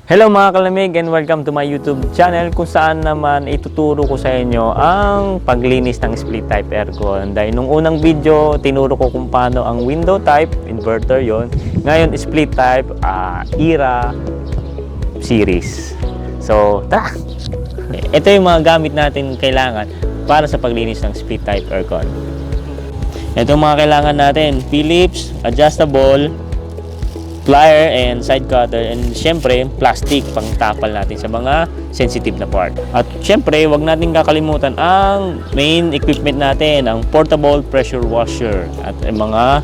Hello mga kalamig and welcome to my YouTube channel kung saan naman ituturo ko sa inyo ang paglinis ng split type aircon. Dahil nung unang video, tinuro ko kung paano ang window type, inverter yon. Ngayon, split type, era series. So, tara! Ito yung mga gamit natin kailangan para sa paglinis ng split type aircon. Ito yung mga kailangan natin, Phillips, adjustable, plier and side cutter, and syempre plastic pang tapal natin sa mga sensitive na part. At syempre wag natin kakalimutan ang main equipment natin, ang portable pressure washer at mga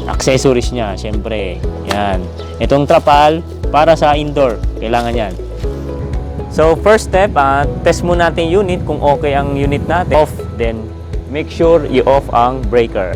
accessories niya. Syempre yan, itong trapal para sa indoor, kailangan yan. So first step, test muna natin yung unit kung okay ang unit natin. Off, then make sure i-off ang breaker.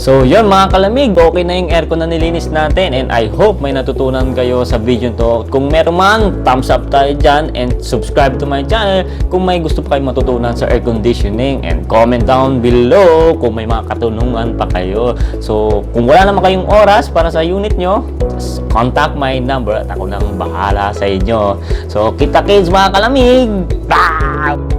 So yun mga kalamig, okay na yung aircon na nilinis natin and I hope may natutunan kayo sa video to. Kung meron man, thumbs up tayo dyan and subscribe to my channel kung may gusto pa kayong matutunan sa air conditioning, and comment down below kung may mga katanungan pa kayo. So kung wala naman kayong oras para sa unit nyo, just contact my number at ako nang bahala sa inyo. So kita kids mga kalamig! Bye!